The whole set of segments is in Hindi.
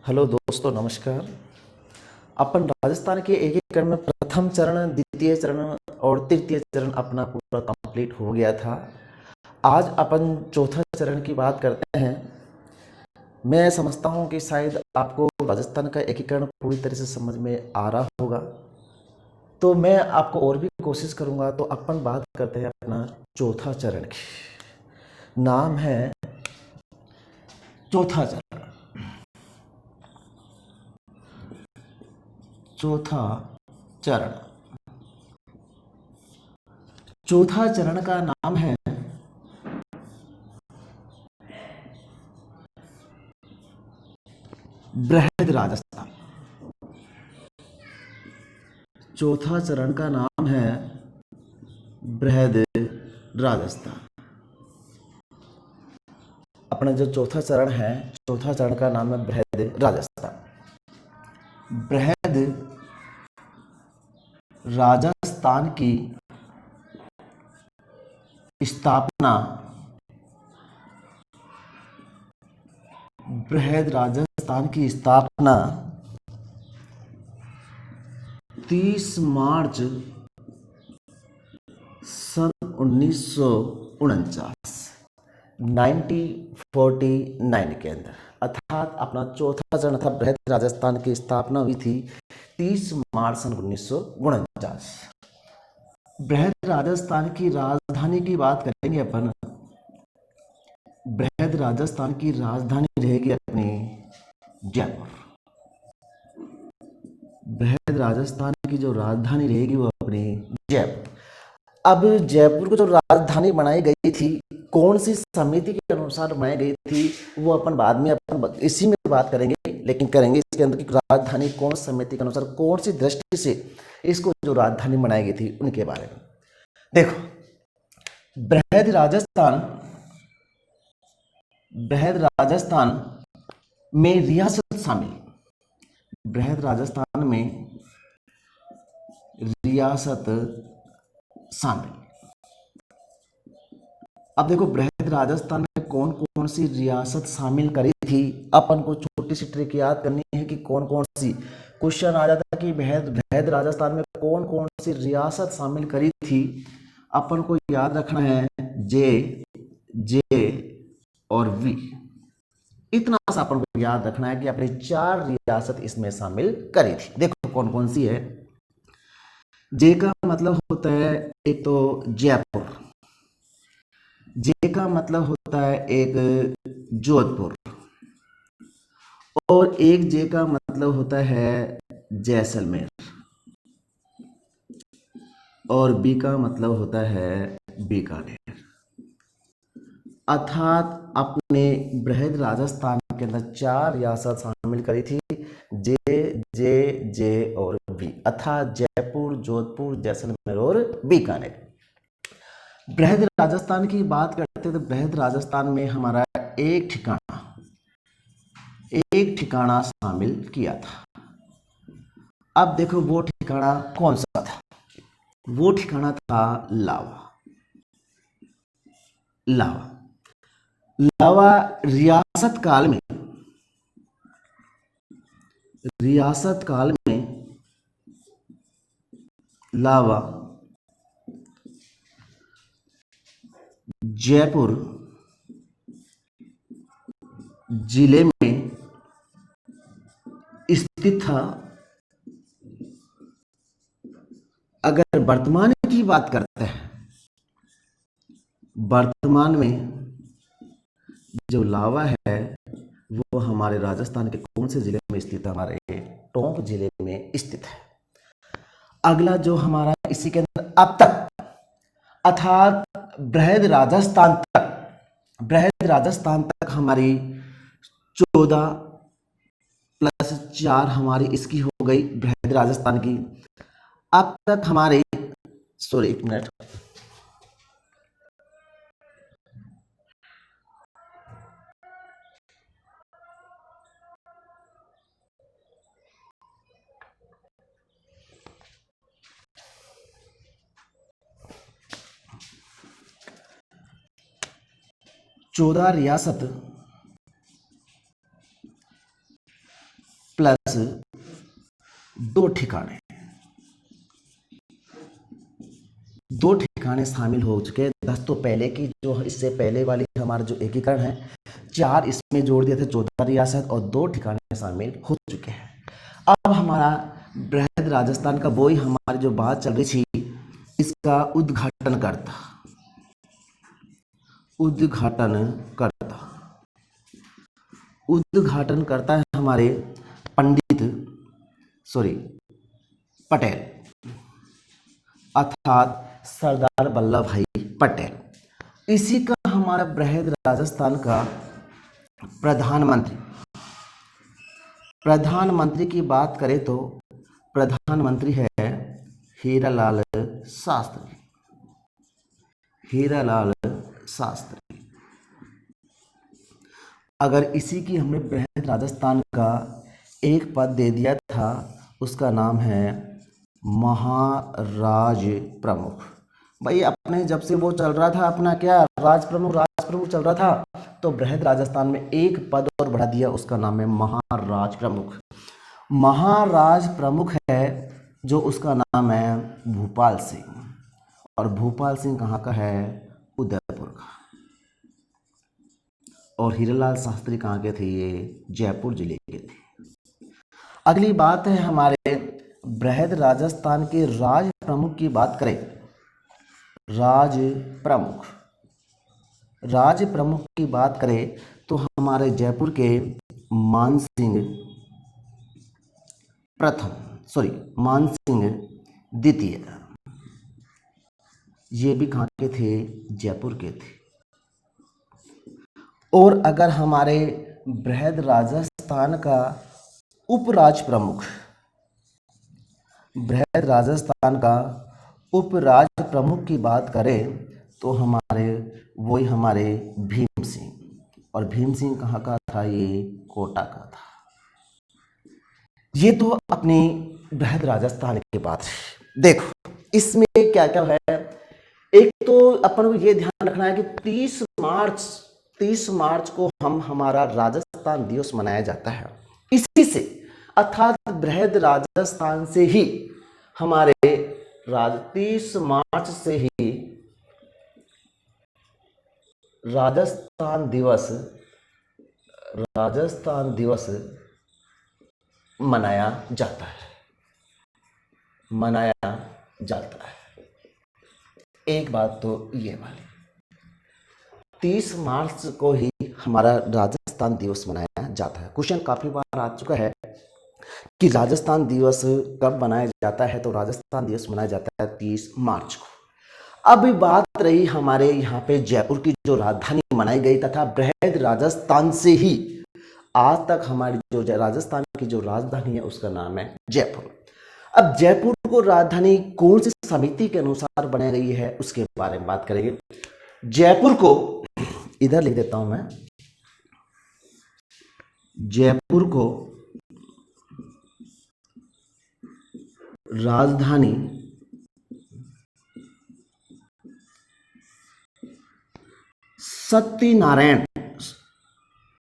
हेलो दोस्तों, नमस्कार। अपन राजस्थान के एकीकरण में प्रथम चरण, द्वितीय चरण और तृतीय चरण अपना पूरा कंप्लीट हो गया था। आज अपन चौथा चरण की बात करते हैं। मैं समझता हूँ कि शायद आपको राजस्थान का एकीकरण पूरी तरह से समझ में आ रहा होगा, तो मैं आपको और भी कोशिश करूँगा। तो अपन बात करते हैं अपना चौथा चरण की। नाम है चौथा चरण। चौथा चरण चौथा चरण का नाम है बृहद राजस्थान। चौथा चरण का नाम है बृहद राजस्थान। अपना जो चौथा चरण है, चौथा चरण का नाम है बृहद राजस्थान। बृहद राजस्थान की स्थापना बृहद राजस्थान की स्थापना 30 मार्च सन 1949 1949 के अंदर, अर्थात अपना चौथा चरण था बृहद राजस्थान की स्थापना हुई थी 30 मार्च सन 1949। बृहद राजस्थान की राजधानी की बात करेंगे अपन। बृहद राजस्थान की राजधानी रहेगी अपनी जयपुर। बृहद राजस्थान की जो राजधानी रहेगी वो अपनी जयपुर। अब जयपुर को जो राजधानी बनाई गई थी, कौन सी समिति के अनुसार बनाई गई थी, वो अपन बाद में अपन इसी में बात करेंगे। लेकिन करेंगे इसके अंदर की राजधानी कौन समिति के अनुसार, कौन सी दृष्टि से इसको जो राजधानी बनाई गई थी उनके बारे में देखो। बृहद राजस्थान में रियासत शामिल। बृहद राजस्थान में रियासत शामिल। अब देखो, बृहद राजस्थान में कौन कौन सी रियासत शामिल करी थी। अपन को छोटी सी ट्रिक याद करनी है कि कौन कौन सी। क्वेश्चन आ जाता है कि बृहद राजस्थान में कौन कौन सी रियासत शामिल करी थी। अपन को याद रखना है जे, और वी। इतना सा अपन को याद रखना है कि अपनी 4 रियासत इसमें शामिल करी थी। देखो कौन कौन सी है। जे का मतलब होता है एक तो जयपुर। जे का मतलब होता है एक जोधपुर। और एक जे का मतलब होता है जैसलमेर। और बी का मतलब होता है बीकानेर। अर्थात अपने बृहद राजस्थान के अंदर 4 रियासत शामिल करी थी, जे और बी, अर्थात जयपुर, जोधपुर, जैसलमेर और बीकानेर। बृहद राजस्थान की बात करते तो बृहद राजस्थान में हमारा एक ठिकाना शामिल किया था। अब देखो वो ठिकाना कौन सा था। वो ठिकाना था लावा। लावा रियासत काल में लावा जयपुर जिले में स्थित था। अगर वर्तमान की बात करते हैं, वर्तमान में जो लावा है वो हमारे राजस्थान के कौन से जिले में स्थित है, हमारे टोंक जिले में स्थित है। अगला जो हमारा इसी के अंदर अब तक, अर्थात बृहद राजस्थान तक हमारी 14+4 हमारी इसकी हो गई बृहद राजस्थान की। अब तक हमारे, सॉरी एक मिनट, प्लस 2 ठिकाने, 2 ठिकाने शामिल हो चुके हैं। 10 तो पहले की जो इससे पहले वाली हमारा जो एकीकरण है, 4 इसमें जोड़ दिए थे, 14 रियासत और 2 ठिकाने शामिल हो चुके हैं। अब हमारा बृहद राजस्थान का वही हमारी जो बात चल रही थी, इसका उद्घाटन करता उद्घाटन करता है हमारे पटेल, अर्थात सरदार वल्लभ भाई पटेल। इसी का हमारा बृहद राजस्थान का प्रधानमंत्री की बात करें तो प्रधानमंत्री है हीरालाल शास्त्री। अगर इसी की हमने बृहद राजस्थान का एक पद दे दिया था, उसका नाम है महाराज प्रमुख। भाई अपने जब से वो चल रहा था अपना क्या राज प्रमुख चल रहा था, तो बृहद राजस्थान में एक पद और बढ़ा दिया, उसका नाम है महाराज प्रमुख। महाराज प्रमुख है जो उसका नाम है भूपाल सिंह, और भूपाल सिंह कहाँ का है? उदयपुर का। और हीरालाल शास्त्री कहाँ के थे? ये जयपुर जिले के थे। अगली बात है हमारे बृहद राजस्थान के राज प्रमुख की बात करें। राज प्रमुख की बात करें तो हमारे जयपुर के मानसिंह द्वितीय, ये भी कहाँ के थे? जयपुर के थे। और अगर हमारे बृहद राजस्थान का उपराज प्रमुख की बात करें तो हमारे भीम सिंह, और भीम सिंह कहाँ का था? ये कोटा का था। ये तो अपनी बृहद राजस्थान की बात है। देखो इसमें क्या क्या है। एक तो अपन को ये ध्यान रखना है कि 30 मार्च को हमारा राजस्थान दिवस मनाया जाता है। इसी से अर्थात बृहद राजस्थान से ही हमारे 30 मार्च से ही राजस्थान दिवस मनाया जाता है। एक बात तो ये वाली, 30 मार्च को ही हमारा राजस्थान दिवस मनाया जाता है। क्वेश्चन काफी बार आ चुका है कि राजस्थान दिवस कब मनाया जाता है, तो राजस्थान दिवस मनाया जाता है 30 मार्च को। अब बात रही हमारे यहाँ पे जयपुर की जो राजधानी मनाई गई, तथा बृहद राजस्थान से ही आज तक हमारी जो राजस्थान की जो राजधानी है उसका नाम है जयपुर। अब जयपुर को राजधानी कौन सी समिति के अनुसार बनाई गई है उसके बारे में बात करेंगे। जयपुर को इधर लिख देता हूं मैं, जयपुर को राजधानी सत्यनारायण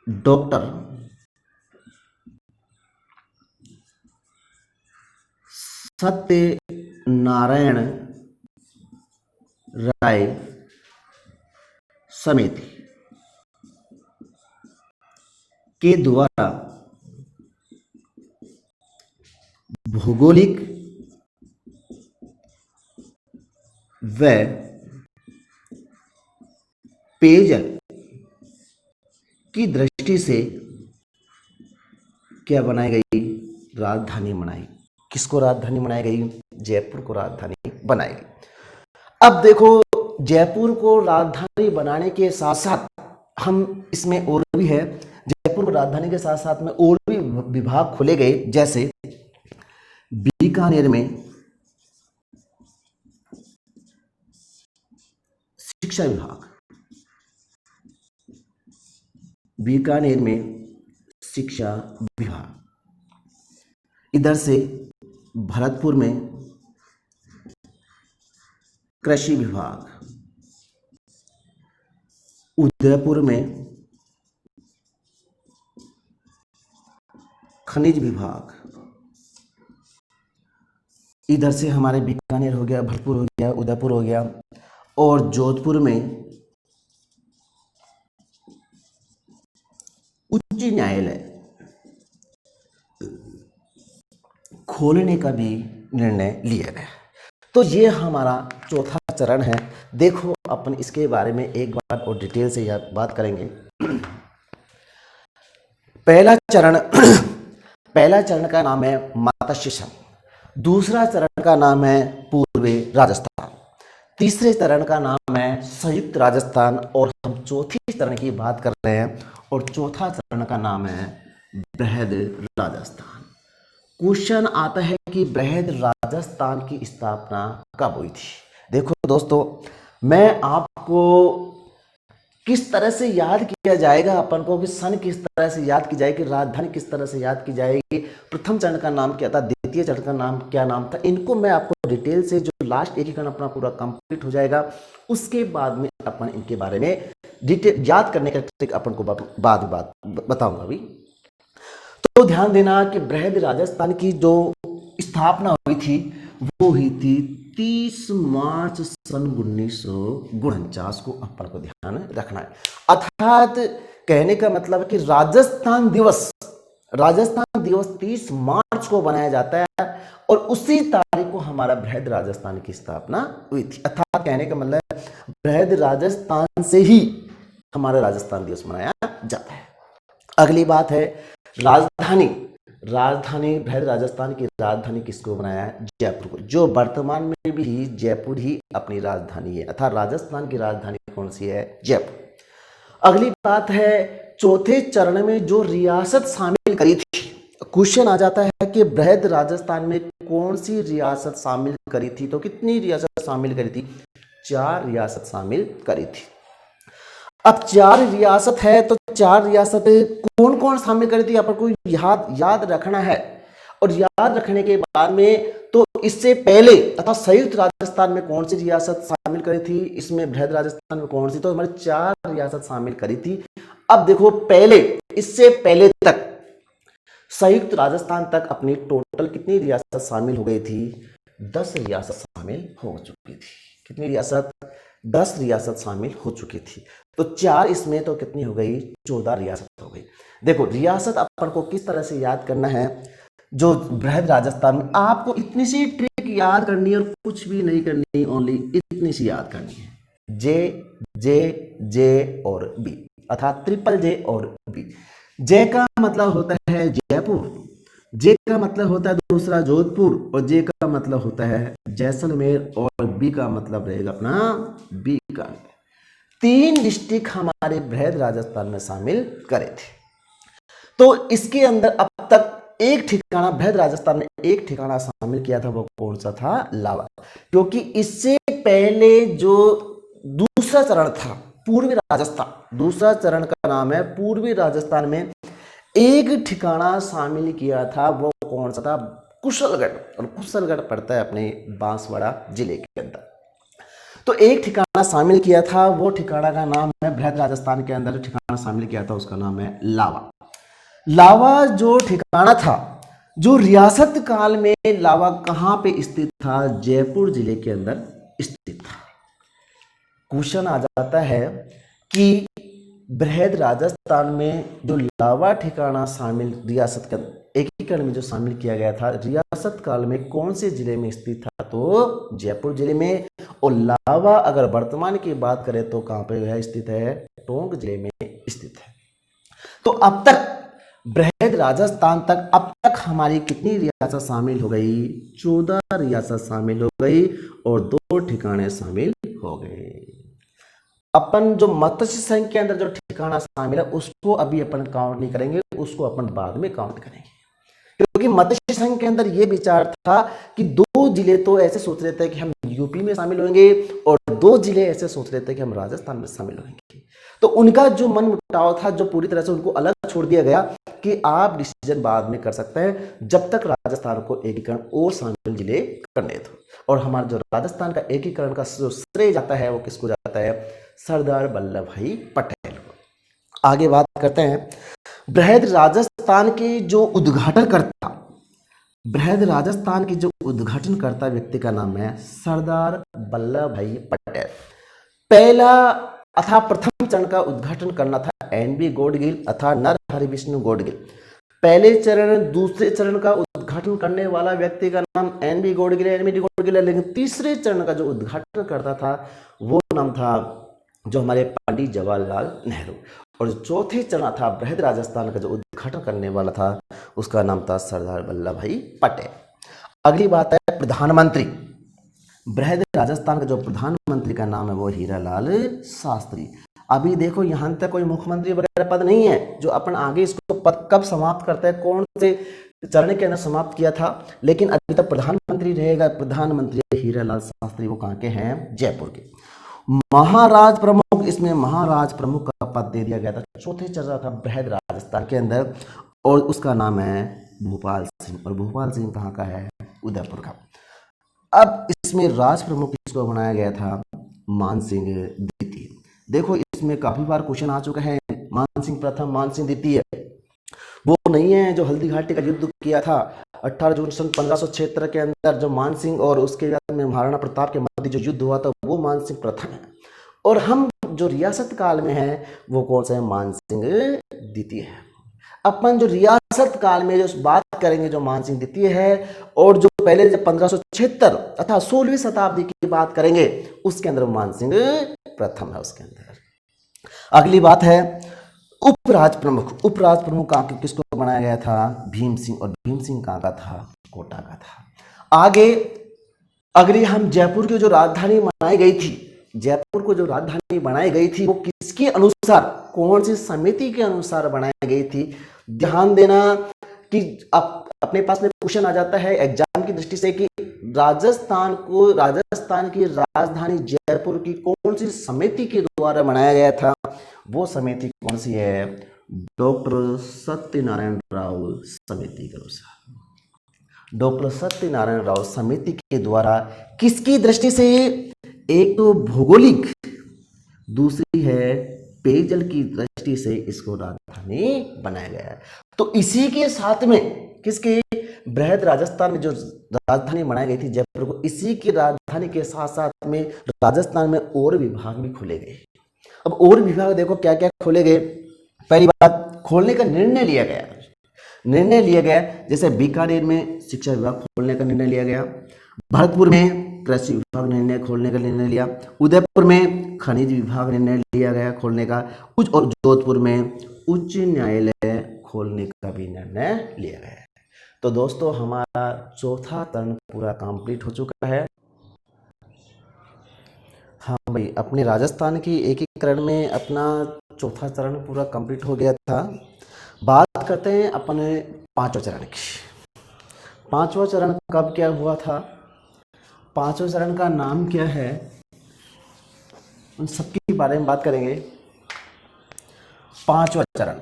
डॉक्टर सत्यनारायण राय समिति के द्वारा भौगोलिक व पेयजल की दृष्टि से क्या बनाई गई? राजधानी बनाई। किसको राजधानी बनाई गई? जयपुर को राजधानी बनाई गई। अब देखो जयपुर को राजधानी बनाने के साथ साथ हम इसमें और भी है, जयपुर को राजधानी के साथ साथ में और भी विभाग खोले गए, जैसे बीकानेर में शिक्षा विभाग, बीकानेर में शिक्षा विभाग, इधर से भरतपुर में कृषि विभाग, उदयपुर में खनिज विभाग, इधर से हमारे बीकानेर हो गया, भरतपुर हो गया, उदयपुर हो गया, और जोधपुर में उच्च न्यायालय खोलने का भी निर्णय लिया गया। तो ये हमारा चौथा चरण है। देखो अपन इसके बारे में एक बार और डिटेल से बात करेंगे। पहला चरण का नाम है मत्स्य संघ, दूसरा चरण का नाम है पूर्वी राजस्थान, तीसरे चरण का नाम है संयुक्त राजस्थान, और हम चौथी चरण की बात कर रहे हैं, और चौथा चरण का नाम है बृहद राजस्थान। क्वेश्चन आता है कि बृहद राजस्थान की स्थापना कब हुई थी। देखो दोस्तों, मैं आपको किस तरह से याद किया जाएगा, अपन को कि सन किस तरह से याद की जाएगी, राजधानी किस तरह से याद की जाएगी, प्रथम चरण का नाम क्या था, द्वितीय चरण का नाम क्या नाम था, इनको मैं आपको डिटेल से, जो लास्ट एकीकरण अपना पूरा कंप्लीट हो जाएगा उसके बाद में अपन इनके बारे में डिटेल याद करने का ट्रिक अपन को बाद बताऊंगा अभी। तो ध्यान देना कि बृहद राजस्थान की जो स्थापना हुई थी वो हुई थी 30 मार्च सन 1949 को, अपन को ध्यान रखना है। अर्थात कहने का मतलब है कि राजस्थान दिवस 30 मार्च को बनाया जाता है, और उसी तारीख को हमारा बृहद राजस्थान की स्थापना हुई थी। अर्थात कहने का मतलब है बृहद राजस्थान से ही हमारा राजस्थान दिवस मनाया जाता है। अगली बात है राजधानी। बृहद राजस्थान की राजधानी किसको बनाया है? जयपुर को, जो वर्तमान में भी जयपुर ही अपनी राजधानी है। अर्थात राजस्थान की राजधानी कौन सी है? जयपुर। अगली बात है चौथे चरण में जो रियासत शामिल करी थी। क्वेश्चन आ जाता है कि बृहद राजस्थान में कौन सी रियासत शामिल करी थी, तो कितनी रियासत शामिल करी थी? 4 रियासत शामिल करी थी। अब 4 रियासत है तो 4 रियासत कौन कौन शामिल करी थी आपको याद रखना है। और याद रखने के बाद में तो इससे पहले तथा संयुक्त राजस्थान में कौन सी रियासत शामिल करी थी, इसमें बृहद राजस्थान में कौन सी, तो हमारी 4 रियासत शामिल करी थी। अब देखो इससे पहले तक संयुक्त राजस्थान तक अपनी टोटल कितनी रियासत शामिल हो गई थी? 10 रियासत शामिल हो चुकी थी। कितनी रियासत? 10 रियासत शामिल हो चुकी थी। तो 4 इसमें तो कितनी हो गई? 14 रियासत हो गई। देखो रियासत अपन को किस तरह से याद करना है, जो बृहद राजस्थान में आपको इतनी सी ट्रिक याद करनी है और कुछ भी नहीं करनी, ओनली इतनी सी याद करनी है। जे और बी, अर्थात ट्रिपल जे और बी। जे का मतलब होता है जयपुर, जे का मतलब होता है दूसरा जोधपुर, और जे का मतलब होता है जैसलमेर, और बी का मतलब रहेगा अपना बीकानेर। 3 डिस्ट्रिक्ट हमारे बृहद राजस्थान में शामिल करे थे। तो इसके अंदर अब तक एक ठिकाना बृहद राजस्थान में एक ठिकाना शामिल किया था, वो कौन सा था? लावा। क्योंकि इससे पहले जो दूसरा चरण था पूर्वी राजस्थान, दूसरा चरण का नाम है पूर्वी राजस्थान में एक ठिकाना शामिल किया था, वो कौन सा था? कुशलगढ़। और कुशलगढ़ पड़ता है अपने बांसवाड़ा जिले के अंदर। तो एक ठिकाना शामिल किया था, वो ठिकाना का नाम है बृहद राजस्थान के अंदर ठिकाना शामिल किया था, उसका नाम है लावा। लावा जो ठिकाना था, जो रियासत काल में लावा कहां पे स्थित था? जयपुर जिले के अंदर स्थित था। क्वेश्चन आ जाता है कि बृहद राजस्थान में जो लावा ठिकाना शामिल रियासत का एकीकरण में जो शामिल किया गया था, रियासत काल में कौन से जिले में स्थित था? तो जयपुर जिले में। और लावा अगर वर्तमान की बात करें तो कहां पे स्थित है? टोंक जिले में स्थित है। तो अब तक बृहद राजस्थान तक अब तक हमारी कितनी रियासत शामिल हो गई? 14 रियासत शामिल हो गई, और 2 ठिकाने शामिल हो गए। अपन जो मत्स्य संघ के अंदर जो ठिकाना शामिल है उसको अभी अपन काउंट नहीं करेंगे, उसको अपन बाद में काउंट करेंगे। क्योंकि मत्स्य संघ के अंदर ये विचार था कि 2 जिले तो ऐसे सोच रहे थे कि हम यूपी में शामिल होंगे, और 2 जिले ऐसे सोच रहे थे कि हम राजस्थान में शामिल होंगे। तो उनका जो मन मुटाव था, जो पूरी तरह से उनको अलग छोड़ दिया गया कि आप डिसीजन बाद में कर सकते हैं, जब तक राजस्थान को एकीकरण और शामिल जिले करने दो। और हमारा जो राजस्थान का एकीकरण का जो श्रेय जाता है वो किसको जाता है? सरदार वल्लभ भाई पटेल को। आगे बात करते हैं। बृहद राजस्थान राजस्थान के जो उद्घाटनकर्ता, बृहद राजस्थान की जो उद्घाटनकर्ता व्यक्ति का नाम है सरदार वल्लभ भाई पटेल। पहला अथा प्रथम चरण का उद्घाटन करना था एन.बी. गॉडगिल अथा नरहरि विष्णु गॉडगिल। पहले चरण दूसरे चरण का उद्घाटन करने वाला व्यक्ति का नाम एन.बी. गॉडगिल है, लेकिन तीसरे चरण का जो उद्घाटन करता था वो नाम था जो हमारे पंडित जवाहरलाल नेहरू। और चौथे चरण था बृहद राजस्थान का जो उद्घाटन करने वाला था उसका नाम था सरदार वल्लभ भाई पटेल। अगली बात है प्रधानमंत्री। बृहद राजस्थान का जो प्रधानमंत्री का नाम है वो हीरालाल शास्त्री। अभी देखो यहाँ तक कोई मुख्यमंत्री वगैरह पद नहीं है, जो अपन आगे इसको पद कब समाप्त करते हैं, कौन से चरण के अंदर समाप्त किया था, लेकिन अभी तक प्रधानमंत्री रहेगा। प्रधानमंत्री हीरालाल शास्त्री, वो कहाँ के हैं, जयपुर के। महाराज प्रमुख, इसमें महाराज प्रमुख का पद दे दिया गया था, चौथे चरण था बृहद राजस्थान के अंदर, और उसका नाम है भूपाल सिंह। और भूपाल सिंह कहाँ का है, उदयपुर का। अब इसमें राज प्रमुख किसको बनाया गया था, मान सिंह द्वितीय। देखो इसमें काफी बार क्वेश्चन आ चुका है, मान सिंह प्रथम मान सिंह द्वितीय वो नहीं है जो हल्दी घाटी का युद्ध किया था 18 जून सन 1576 के अंदर, जो मान सिंह और उसके बाद में महाराणा प्रताप के मध्य जो युद्ध हुआ था वो मान सिंह प्रथम है। और हम जो रियासत काल में है वो कौन सा है, मान सिंह द्वितीय है। अपन जो रियासत काल में जो बात करेंगे जो मान सिंह द्वितीय है, और जो पहले जब 1576 तथा 16वीं शताब्दी की बात करेंगे उसके अंदर मान सिंह प्रथम है उसके अंदर। अगली बात है उपराज प्रमुख। उपराज प्रमुख किसको बनाया गया था, भीम सिंह। और भीम सिंह कहाँ का था, कोटा का था। आगे अगली हम जयपुर की जो राजधानी बनाई गई थी, जयपुर को जो राजधानी बनाई गई थी वो किसके अनुसार, कौन सी समिति के अनुसार बनाई गई थी। ध्यान देना कि अपने पास में क्वेश्चन आ जाता है एग्जाम की दृष्टि से कि राजस्थान की राजधानी जयपुर की कौन सी समिति के द्वारा बनाया गया था। वो समिति कौन सी है, डॉक्टर सत्यनारायण राव समिति के अनुसार। डॉक्टर सत्यनारायण राव समिति के द्वारा किसकी दृष्टि से, एक तो भौगोलिक, दूसरी है पेयजल की दृष्टि से इसको राजधानी बनाया गया है। तो इसी के साथ में किसके, बृहद राजस्थान में जो राजधानी बनाई गई थी जयपुर को, इसी की राजधानी के साथ साथ में राजस्थान में और विभाग भी खोले गए। अब और विभाग देखो क्या क्या खोले गए। पहली बात, खोलने का निर्णय लिया गया, जैसे बीकानेर में शिक्षा विभाग खोलने का निर्णय लिया गया, भरतपुर में कृषि विभाग निर्णय खोलने का निर्णय लिया, उदयपुर में खनिज विभाग निर्णय लिया गया खोलने का, और जोधपुर में उच्च न्यायालय खोलने का भी निर्णय लिया गया। तो दोस्तों हमारा चौथा चरण पूरा कंप्लीट हो चुका है। हाँ भाई, अपने राजस्थान की एकीकरण में अपना चौथा चरण पूरा कंप्लीट हो गया था। बात करते हैं अपने पांचवा चरण की। पांचवा चरण कब क्या हुआ था, पांचवा चरण का नाम क्या है, उन सबके बारे में बात करेंगे। पांचवा चरण,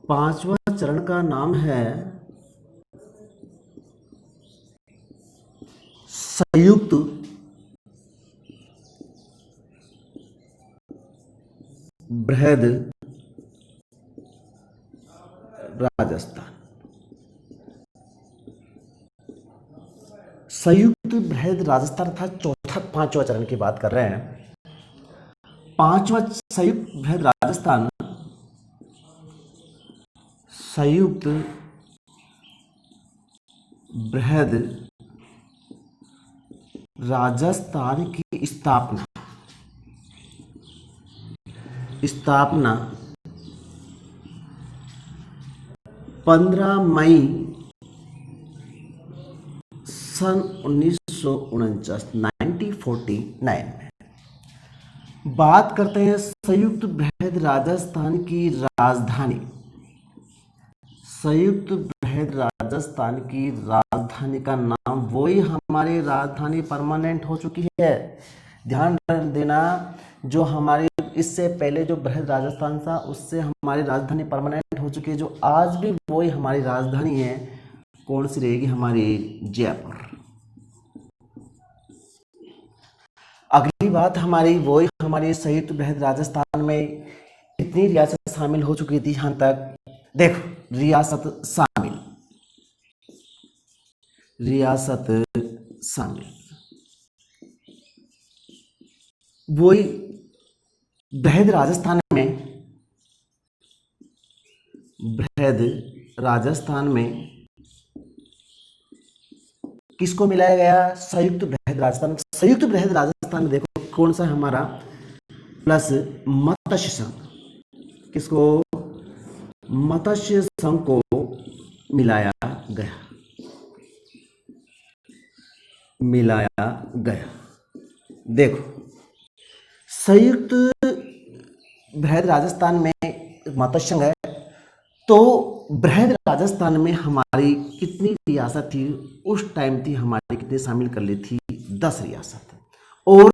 पांचवा चरण का नाम है संयुक्त बृहद राजस्थान। संयुक्त बृहद राजस्थान था चौथा, पांचवा चरण की बात कर रहे हैं। पांचवा संयुक्त बृहद राजस्थान, संयुक्त बृहद राजस्थान की स्थापना 15 मई सन 1949 में। बात करते हैं संयुक्त बृहद राजस्थान की राजधानी। संयुक्त बृहद राजस्थान की राजधानी का नाम, वही हमारी राजधानी परमानेंट हो चुकी है। ध्यान देना, जो हमारे इससे पहले जो बृहद राजस्थान था उससे हमारी राजधानी परमानेंट हो चुकी है, जो आज भी वही हमारी राजधानी है। कौन सी रहेगी, हमारी जयपुर। अगली बात हमारी वही, हमारी संयुक्त बृहद राजस्थान में कितनी रियासत शामिल हो चुकी थी यहां तक? देखो, रियासत शामिल वही बृहद राजस्थान में किसको मिलाया गया? संयुक्त बृहद राजस्थान। संयुक्त बृहद राजस्थान में देखो कौन सा हमारा प्लस मत्स्य संघ, किसको? मत्स्य संघ को मिलाया गया। देखो, संयुक्त बृहद राजस्थान में मत्स्य संघ है, तो बृहद राजस्थान में हमारी कितनी रियासत थी उस टाइम? थी हमारी कितनी शामिल कर ली थी? 10 रियासत। और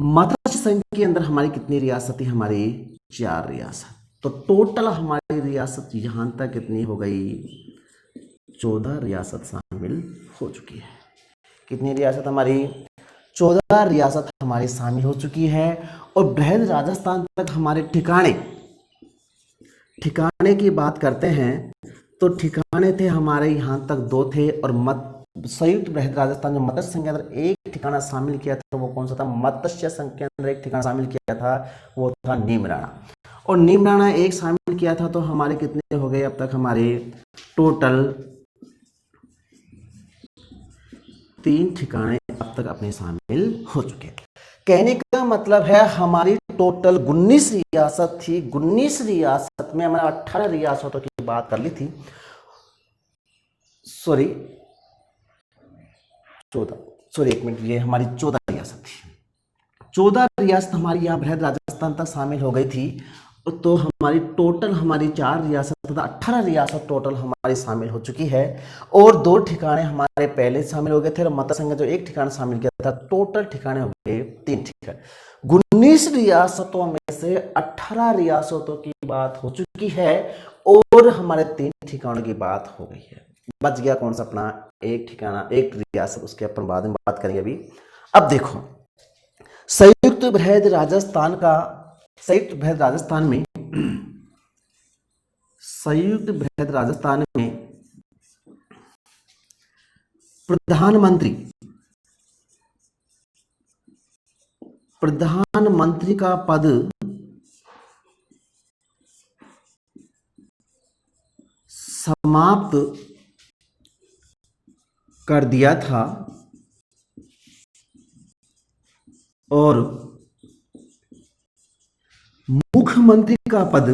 मत्स्य संघ के अंदर हमारी कितनी रियासत थी? हमारी 4 रियासत। तो टोटल हमारी रियासत यहां तक कितनी हो गई? 14 रियासत शामिल हो चुकी है। कितनी रियासत हमारी? 14 रियासत हमारी शामिल हो चुकी है। और बृहद राजस्थान तक हमारे ठिकाने की बात करते हैं तो ठिकाने थे हमारे यहाँ तक 2 थे। और संयुक्त बृहद राजस्थान में मत्स्य संघ के अंदर एक ठिकाना शामिल किया था, वो कौन सा था? मत्स्य संघ के अंदर एक ठिकाना शामिल किया था, वो था नीमराणा। और नीमराणा एक शामिल किया था, तो हमारे कितने हो गए अब तक? हमारे टोटल 3 ठिकाने अब तक अपने शामिल हो चुके हैं। कहने का मतलब है हमारी टोटल 19 रियासत थी। 19 रियासत में हमारा 18 रियासतों की बात कर ली थी, सॉरी 14, एक मिनट, ये हमारी 14 रियासत थी। 14 रियासत हमारी यहाँ बृहद राजस्थान तक शामिल हो गई थी। तो हमारी टोटल 4 रियासत तथा 18 रियासत टोटल हमारी शामिल हो चुकी है। और 2 ठिकाने हमारे पहले शामिल हो गए थे, और मत्स्य संघ जो एक ठिकाना शामिल किया था, टोटल ठिकाने हो गए 3 ठिकाने। 19 रियासतों में से 18 रियासतों की बात हो चुकी है, और हमारे 3 ठिकानों की बात हो गई है। बच गया कौन सा? अपना एक ठिकाना, एक रियासत, उसके अपन बाद में बात करेंगे अभी। अब देखो, संयुक्त बृहद राजस्थान में प्रधानमंत्री का पद समाप्त कर दिया था, और मुख्यमंत्री का पद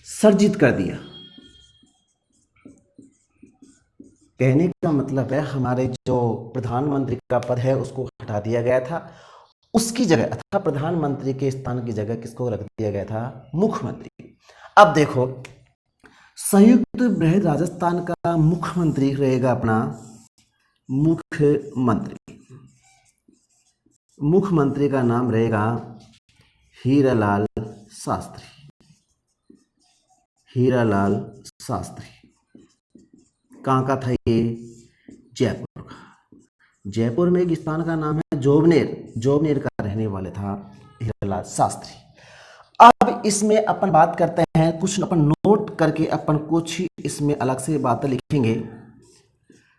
सर्जित कर दिया। कहने का मतलब है हमारे जो प्रधानमंत्री का पद है उसको हटा दिया गया था, उसकी जगह अर्थात प्रधानमंत्री के स्थान की जगह किसको रख दिया गया था? मुख्यमंत्री। अब देखो, संयुक्त बृहद राजस्थान का मुख्यमंत्री रहेगा अपना मुख्यमंत्री का नाम रहेगा हीरालाल शास्त्री। कहाँ का था ये? जयपुर का। जयपुर में एक स्थान का नाम है जोबनेर का रहने वाले था हीरालाल शास्त्री। अब इसमें अपन बात करते हैं, कुछ अपन नोट करके अपन कुछ इसमें अलग से बातें लिखेंगे।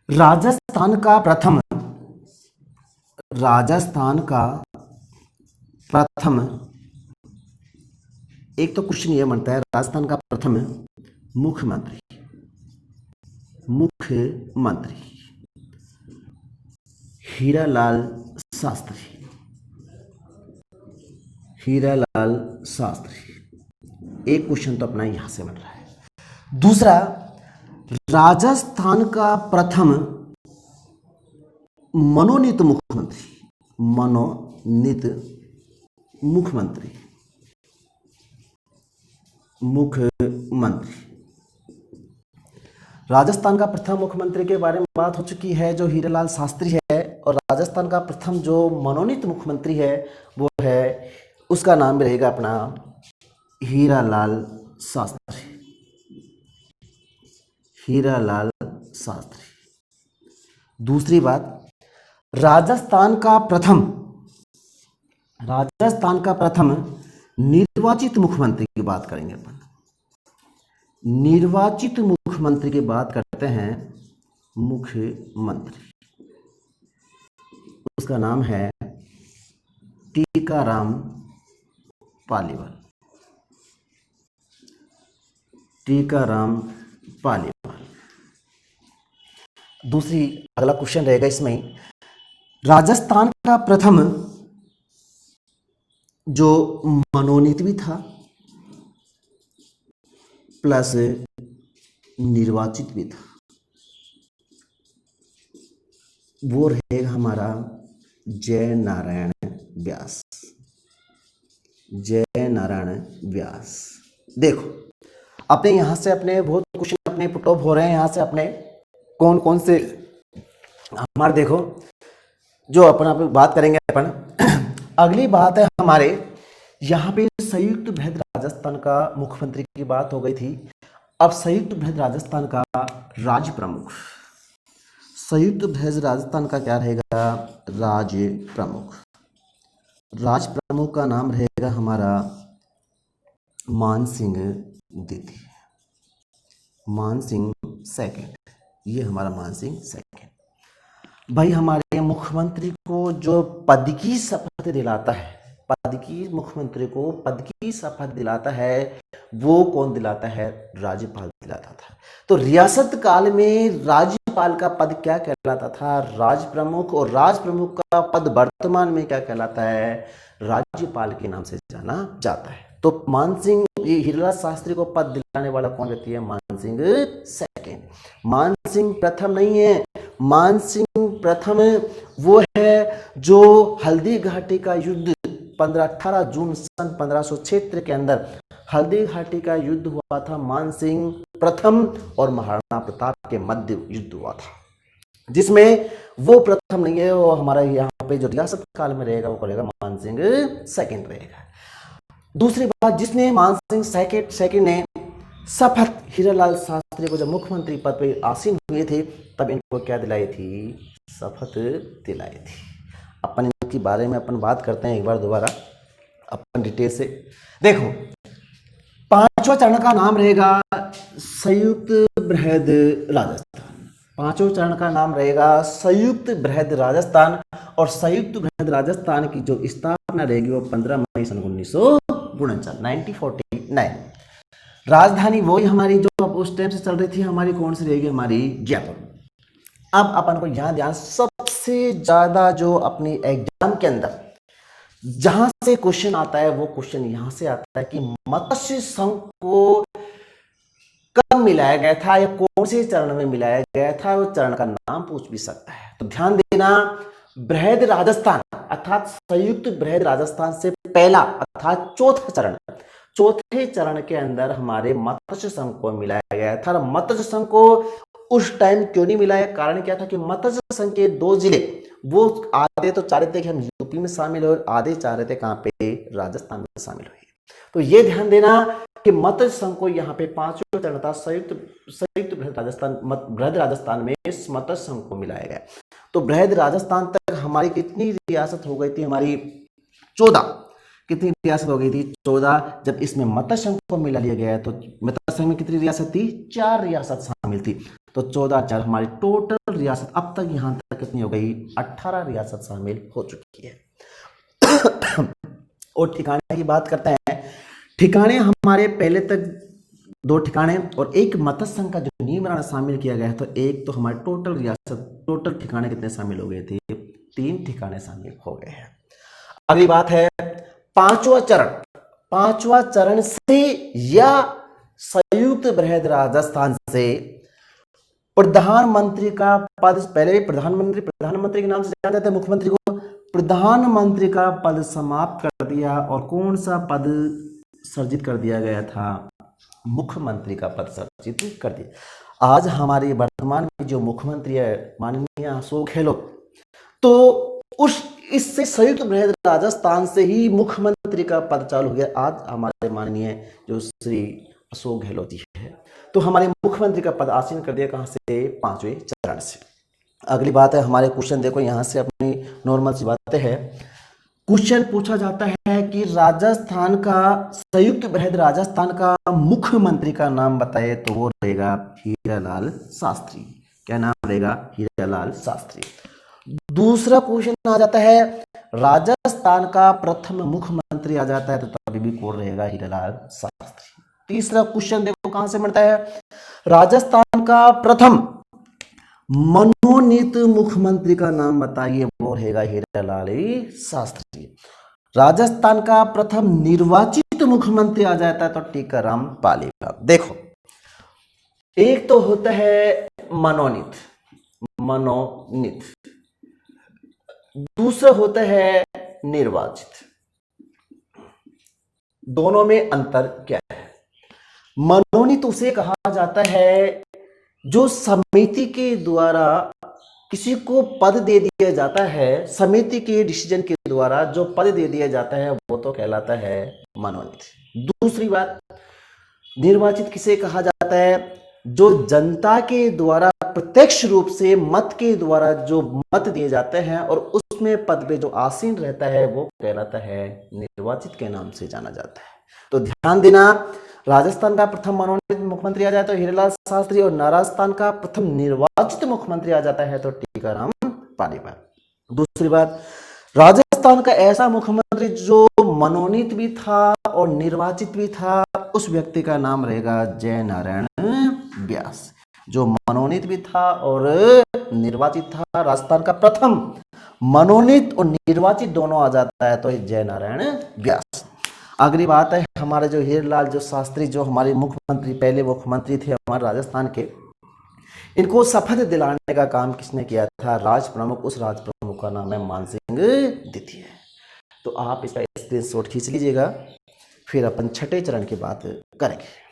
राजस्थान का प्रथम एक तो क्वेश्चन ये बनता है, राजस्थान का प्रथम मुख्यमंत्री हीरालाल शास्त्री। एक क्वेश्चन तो अपना यहां से बन रहा है। दूसरा, राजस्थान का प्रथम मनोनीत मुख्यमंत्री राजस्थान का प्रथम मुख्यमंत्री के बारे में बात हो चुकी है, जो हीरालाल शास्त्री है। और राजस्थान का प्रथम जो मनोनीत मुख्यमंत्री है वो है, उसका नाम भी रहेगा अपना हीरालाल शास्त्री। हीरालाल शास्त्री। दूसरी बात, राजस्थान का प्रथम निर्वाचित मुख्यमंत्री की बात करेंगे अपन। निर्वाचित मुख्यमंत्री की बात करते हैं, मुख्यमंत्री, उसका नाम है टीकाराम पालीवाल। टीकाराम पालीवाल। दूसरी, अगला क्वेश्चन रहेगा इसमें, राजस्थान का प्रथम जो मनोनीत भी था प्लस निर्वाचित भी था, वो रहेगा हमारा जय नारायण व्यास। जय नारायण व्यास। देखो, अपने यहाँ से अपने बहुत क्वेश्चन अपने पुट ऑफ हो रहे हैं। यहाँ से अपने कौन कौन से हमारे, देखो जो अपन बात करेंगे अपन। अगली बात है हमारे यहाँ पे संयुक्त बृहद राजस्थान का मुख्यमंत्री की बात हो गई थी। अब संयुक्त बृहद राजस्थान का राज्य प्रमुख, संयुक्त बृहद राजस्थान का क्या रहेगा, राज्य प्रमुख। राज्य प्रमुख का नाम रहेगा हमारा मानसिंह द्वितीय, मानसिंह सेकंड। ये हमारा मानसिंह सेकंड। भाई हमारे मुख्यमंत्री को जो पद की शपथ दिलाता है, मुख्यमंत्री को पद की शपथ दिलाता है, वो कौन दिलाता है, राज्यपाल दिलाता था। तो रियासत काल में राज्यपाल का पद क्या कहलाता था, राज प्रमुख। और राज प्रमुख का पद वर्तमान में क्या कहलाता है, राज्यपाल के नाम से जाना जाता है। तो मानसिंह, ये हीरालाल शास्त्री को पद दिलाने वाला कौन व्यक्ति है, मानसिंह सेकंड। मानसिंह प्रथम नहीं है, मानसिंह प्रथम वो है जो हल्दी घाटी का युद्ध 18 जून सन 1506 के अंदर हल्दी घाटी का युद्ध हुआ था। मानसिंह प्रथम और महाराणा प्रताप के मध्य युद्ध हुआ था, जिसमें वो प्रथम नहीं है, वो हमारा यहाँ पे जो रियासत काल में रहेगा वो रहेगा मानसिंह सेकंड रहेगा। दूसरी बात, जिसने मानसिंह सेकंड ने शपथ हीरालाल शास्त्री को जब मुख्यमंत्री पद पर आसीन हुए थे तब इनको क्या दिलाई थी, शपथ दिलाई थी। अपन इनके बारे में अपन बात करते हैं एक बार दोबारा अपन डिटेल से। देखो, पांचवा चरण का नाम रहेगा संयुक्त बृहद राजस्थान। पांचवा चरण का नाम रहेगा संयुक्त बृहद राजस्थान। और संयुक्त बृहद राजस्थान की जो स्थापना रहेगी वो 15 मई सन 1949। राजधानी वही हमारी जो अब उस टाइम से चल रही थी हमारी, कौन सी रहेगी, हमारी जयपुर। अब अपन को यहाँ ध्यान, सबसे ज्यादा जो अपनी एग्जाम के अंदर जहां से क्वेश्चन आता है वो क्वेश्चन यहां से आता है कि मत्स्य संघ को कब मिलाया गया था या कौन से चरण में मिलाया गया था, वो चरण का नाम पूछ भी सकता है। तो ध्यान देना, बृहद राजस्थान अर्थात संयुक्त बृहद राजस्थान से पहला अर्थात चौथे चरण के अंदर हमारे मत्स्य संघ को मिलाया गया था। मत्स्य संघ को उस टाइम क्यों नहीं मिलाया, कारण क्या था कि मत्स्य संघ के 2 जिले, वो आधे तो चाह रहे थे कि हम यूपी में शामिल हो, आधे चाह रहे थे कहां पे, राजस्थान में शामिल हुए। तो ये ध्यान देना कि मत्स्य संघ को यहाँ पे 5वां चरण था, संयुक्त बृहद राजस्थान में इस मत्स्य संघ को मिलाया गया। तो बृहद राजस्थान तक हमारी कितनी रियासत हो गई थी, हमारी 14। कितनी रियासत हो गई थी, 14। जब इसमें मत्स्य संघ को मिला लिया गया तो मत्स्य संघ में कितनी रियासत थी, 4 रियासत शामिल थी। तो 14 4 हमारी टोटल रियासत अब तक यहां तक कितनी हो गई, 18 रियासत शामिल हो चुकी है। और ठिकाने की बात करते हैं। ठिकाने हमारे पहले तक 2 ठिकाने और एक मत्स्य संघ का जो नियमन शामिल किया गया, तो एक तो हमारे टोटल रियासत, टोटल ठिकाने कितने शामिल हो गए थे, 3 ठिकाने शामिल हो गए हैं। अगली बात है पांचवा चरण से या संयुक्त बृहद राजस्थान से प्रधानमंत्री का पद, पहले प्रधानमंत्री के नाम से जाना जाता है मुख्यमंत्री को, प्रधानमंत्री का पद समाप्त कर दिया और कौन सा पद सर्जित कर दिया गया था, मुख्यमंत्री का पद सर्जित कर दिया। आज हमारे वर्तमान में जो मुख्यमंत्री है माननीय अशोक गहलोत, तो इससे संयुक्त बृहद राजस्थान से ही मुख्यमंत्री का पद चालू हो गया। आज हमारे माननीय जो श्री अशोक गहलोत जी है, तो हमारे मुख्यमंत्री का पद आसीन कर दिया कहाँ से, 5वें चरण से। अगली बात है हमारे क्वेश्चन, देखो यहाँ से अपनी नॉर्मल सी बातें हैं। क्वेश्चन पूछा जाता है कि राजस्थान का, संयुक्त बृहद राजस्थान का मुख्यमंत्री का नाम बताए, तो वो रहेगा हीरालाल शास्त्री। क्या नाम रहेगा, हीरालाल शास्त्री। दूसरा क्वेश्चन आ जाता है राजस्थान का प्रथम मुख्यमंत्री आ जाता है, तो तभी भी कौन रहेगा, हीरालाल शास्त्री। तीसरा क्वेश्चन देखो कहां से मिलता है, राजस्थान का प्रथम मनोनीत मुख्यमंत्री का नाम बताइए, वो रहेगा हीरालाल शास्त्री। राजस्थान का प्रथम निर्वाचित मुख्यमंत्री आ जाता है, तो टीकाराम पालीवाल। देखो एक तो होता है मनोनीत, दूसरा होता है निर्वाचित। दोनों में अंतर क्या है? मनोनीत उसे कहा जाता है जो समिति के द्वारा किसी को पद दे दिया जाता है, समिति के डिसीजन के द्वारा जो पद दे दिया जाता है वो तो कहलाता है मनोनीत। दूसरी बात, निर्वाचित किसे कहा जाता है, जो जनता के द्वारा प्रत्यक्ष रूप से मत के द्वारा जो मत दिए जाते हैं और उसमें पद पे जो आसीन रहता है वो कहलाता है निर्वाचित के नाम से जाना जाता है। तो ध्यान देना, राजस्थान का प्रथम मनोनीत मुख्यमंत्री आ जाता है तो हीरालाल शास्त्री, और राजस्थान का प्रथम निर्वाचित मुख्यमंत्री आ जाता है तो टीकाराम पालीवाल। दूसरी बात, राजस्थान का ऐसा मुख्यमंत्री जो मनोनीत भी था और निर्वाचित भी था, उस व्यक्ति का नाम रहेगा जयनारायण व्यास। जो मनोनीत भी था और निर्वाचित था, राजस्थान का प्रथम मनोनीत और निर्वाचित दोनों आ जाता है तो जयनारायण व्यास। अगली बात है हमारे जो हीरालाल जो शास्त्री, जो हमारे मुख्यमंत्री, पहले मुख्यमंत्री थे हमारे राजस्थान के, इनको शपथ दिलाने का काम किसने किया था, राज प्रमुख। उस राज प्रमुख का नाम है मानसिंह द्वितीय। तो आप इसका स्क्रीनशॉट खींच लीजिएगा, फिर अपन छठे चरण की बात करेंगे।